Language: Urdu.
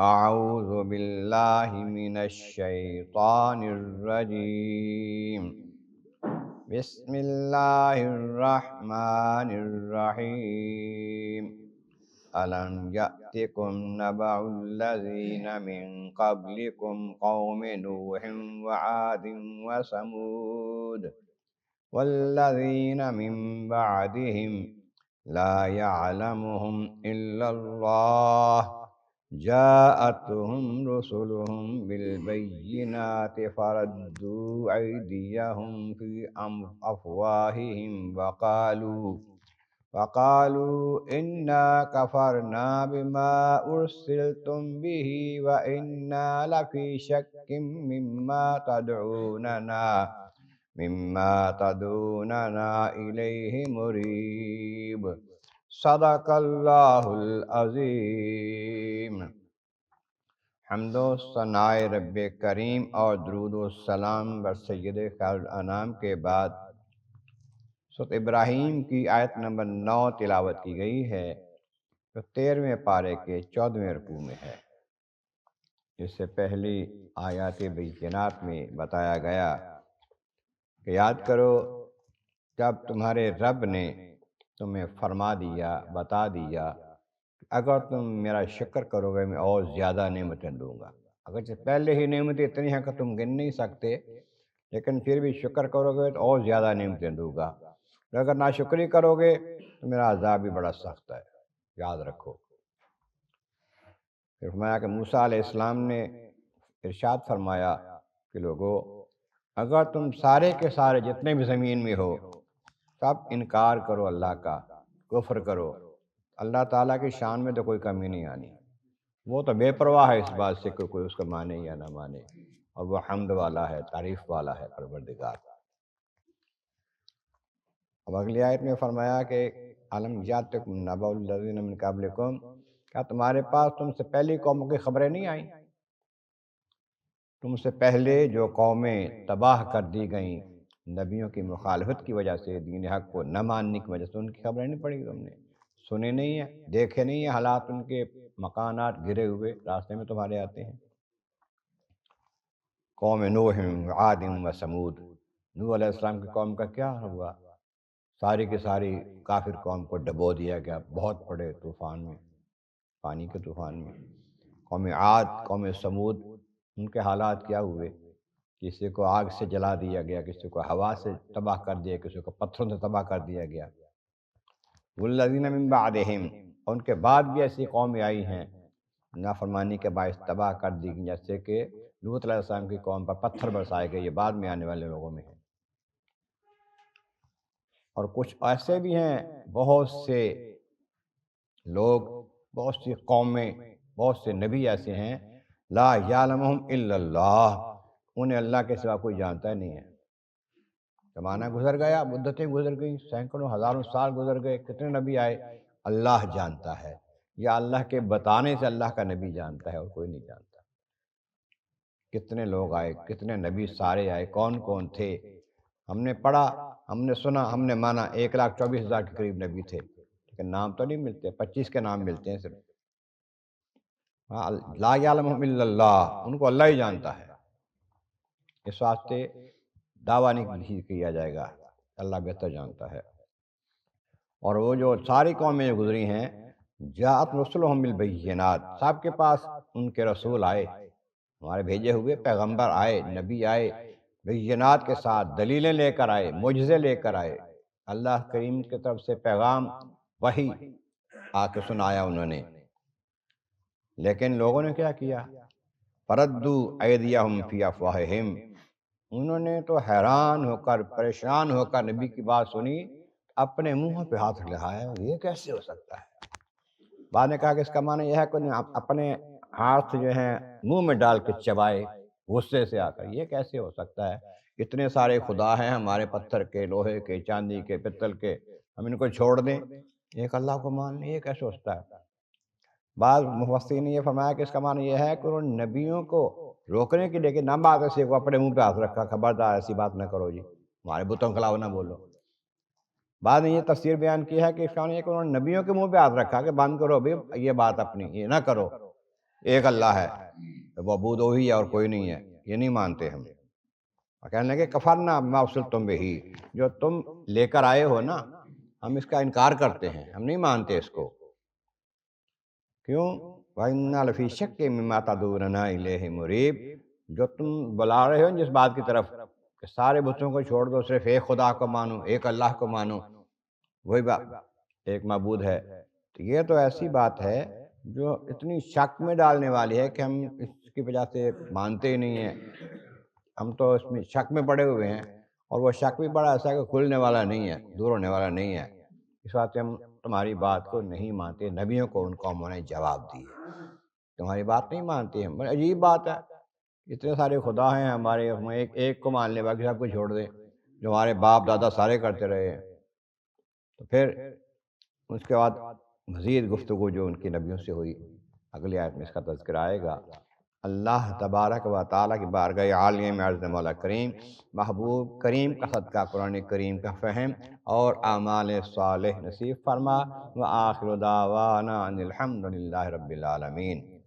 اعوذ باللہ من الشیطان الرجیم، بسم اللہ الرحمن الرحیم۔ ألم يأتكم نبأ الذين من قبلكم قوم نوح وعاد وثمود والذين من بعدهم لا يعلمهم إلا الله جاءتهم رسلهم بالبينات فردوا أيديهم في أفواههم وقالوا إنا كفرنا بما أرسلتم به وإنا لفي شك مما تدعوننا إليه مريب۔ صدق اللہ العظیم۔ حمد و ثناء رب کریم اور درود و سلام بر سید خیر الانام کے بعد سورۃ ابراہیم کی آیت نمبر 9 تلاوت کی گئی ہے، جو 13ویں پارے کے 14ویں رکوع میں ہے۔ اس سے پہلی آیات بینات میں بتایا گیا کہ یاد کرو جب تمہارے رب نے تمہیں فرما دیا، بتا دیا کہ اگر تم میرا شکر کرو گے میں اور زیادہ نعمتیں دوں گا۔ اگرچہ پہلے ہی نعمتیں اتنی ہیں کہ تم گن نہیں سکتے، لیکن پھر بھی شکر کرو گے تو اور زیادہ نعمتیں دوں گا۔ اگر ناشکری کرو گے تو میرا عذاب بھی بڑا سخت ہے، یاد رکھو۔ پھر فرمایا کہ موسیٰ علیہ السلام نے ارشاد فرمایا کہ لوگو اگر تم سارے کے سارے جتنے بھی زمین میں ہو سب انکار کرو، اللہ کا کفر کرو، اللہ تعالیٰ کی شان میں تو کوئی کمی نہیں آنی۔ وہ تو بے پرواہ ہے اس بات سے کہ کوئی اس کو مانے یا نہ مانے، اور وہ حمد والا ہے، تعریف والا ہے پروردگار۔ اب اگلی آیت میں فرمایا کہ الم یاتکم نبأ الذین من قبلکم، کیا تمہارے پاس تم سے پہلی قوموں کی خبریں نہیں آئیں؟ تم سے پہلے جو قومیں تباہ کر دی گئیں نبیوں کی مخالفت کی وجہ سے، دین حق کو نہ ماننے کی وجہ سے، ان کی خبریں نہیں پڑی؟ تم نے سنے نہیں ہیں، دیکھے نہیں ہیں حالات ان کے، مکانات گرے ہوئے راستے میں تمہارے آتے ہیں۔ قوم نوح عاد و ثمود، نوح علیہ السلام کی قوم کا کیا ہوا؟ ساری کی ساری کافر قوم کو ڈبو دیا گیا بہت بڑے طوفان میں، پانی کے طوفان میں۔ قوم عاد، قوم ثمود، ان کے حالات کیا ہوئے؟ کسی کو آگ سے جلا دیا گیا، کسی کو ہوا سے تباہ کر دیا، کسی کو پتھروں سے تباہ کر دیا گیا۔ والذین من بعدہم، ان کے بعد بھی ایسی قومیں آئی ہیں نافرمانی کے باعث تباہ کر دی گئی، جیسے کہ لوط علیہ السلام کی قوم پر پتھر برسائے گئے، یہ بعد میں آنے والے لوگوں میں ہے۔ اور کچھ ایسے بھی ہیں، بہت سے لوگ، بہت سی قومیں، بہت سے نبی ایسے ہیں لا یعلمہم الا اللہ، انہیں اللہ کے سوا کوئی جانتا ہی نہیں ہے۔ زمانہ گزر گیا، مدتیں گزر گئیں، سینکڑوں ہزاروں سال گزر گئے، کتنے نبی آئے، اللہ جانتا ہے، یا اللہ کے بتانے سے اللہ کا نبی جانتا ہے، اور کوئی نہیں جانتا۔ کتنے لوگ آئے، کتنے نبی سارے آئے، کون کون تھے، ہم نے پڑھا، ہم نے سنا، ہم نے مانا، 1,24,000 کے قریب نبی تھے، لیکن نام تو نہیں ملتے، 25 کے نام ملتے ہیں صرف۔ لا یعلمہم الا اللہ، ان کو اللہ ہی جانتا ہے، اس واسطے دعویٰ نہیں کیا جائے گا، اللہ بہتر جانتا ہے۔ اور وہ جو ساری قومیں جو گزری ہیں، جاءت رسلہم بالبینات، سب کے پاس ان کے رسول آئے، ہمارے بھیجے ہوئے پیغمبر آئے، نبی آئے، بینات کے ساتھ دلیلیں لے کر آئے، معجزے لے کر آئے، اللہ کریم کی طرف سے پیغام، وحی آ کے سنایا انہوں نے۔ لیکن لوگوں نے کیا کیا؟ فردوا ایدیہم فی افواہہم، انہوں نے تو حیران ہو کر، پریشان ہو کر نبی کی بات سنی، اپنے منہ پہ ہاتھ لگایا، یہ کیسے ہو سکتا ہے؟ بعد نے کہا کہ اس کا معنی یہ ہے کہ اپنے ہاتھ جو ہیں منہ میں ڈال کے چبائے غصے سے آ کر، یہ کیسے ہو سکتا ہے؟ اتنے سارے خدا ہیں ہمارے، پتھر کے، لوہے کے، چاندی کے، پتل کے، ہم ان کو چھوڑ دیں، ایک اللہ کو مان لیں، یہ کیسے ہوتا ہے؟ بعض مفسرین نے یہ فرمایا کہ اس کا معنی یہ ہے کہ انہوں نے نبیوں کو روکنے کے لیے کہ نہ بات ایسی کو اپنے منہ پہ ہاتھ رکھا، خبردار ایسی بات نہ کرو جی، ہمارے بتوں کے خلاف نہ بولو۔ بعد نے یہ تفسیر بیان کی ہے کہ اس کا معنی یہ کہ انہوں نے نبیوں کے منہ پہ ہاتھ رکھا کہ بند کرو بھی یہ بات اپنی، یہ نہ کرو، ایک اللہ ہے، معبود وہی ہے اور کوئی نہیں ہے، یہ نہیں مانتے ہم۔ اور کہنے لگے کفرنا بما ارسلتم بہ، جو تم لے کر آئے ہو نا، ہم اس کا انکار کرتے ہیں، ہم نہیں مانتے اس کو۔ کیوں؟ وَإِنَّا لَفِي شَكٍّ مِّمَّا تَدْعُونَنَا إِلَيْهِ مُرِيبٍ، جو تم بلا رہے ہو جس بات کی طرف کہ سارے بتوں کو چھوڑ دو، صرف ایک خدا کو مانو، ایک اللہ کو مانو، وہی بات، ایک معبود ہے۔ تو یہ تو ایسی بات ہے جو اتنی شک میں ڈالنے والی ہے کہ ہم اس کی وجہ سے مانتے ہی نہیں ہیں، ہم تو اس میں شک میں پڑے ہوئے ہیں، اور وہ شک بھی بڑا ایسا ہے کہ کھلنے والا نہیں ہے، دور ہونے والا نہیں ہے۔ اس واسطے ہم تمہاری بات کو نہیں مانتے۔ نبیوں کو ان قوموں نے جواب دیے، تمہاری بات نہیں مانتے ہیں۔ بڑی عجیب بات ہے، اتنے سارے خدا ہیں ہمارے، ہم ایک کو مان لیں، باقی سب کو چھوڑ دیں، جو ہمارے باپ دادا سارے کرتے رہے ہیں۔ تو پھر اس کے بعد مزید گفتگو جو ان کی نبیوں سے ہوئی، اگلی آیت میں اس کا تذکرہ آئے گا۔ اللہ تبارک و تعالیٰ کی بارگاہ عالیہ میں عرض مولا کریم، محبوب کریم کا صدقہ قرآن کریم کا فہم اور اعمال صالح نصیب فرما۔ وآخر دعوانا ان الحمد للہ رب العالمین۔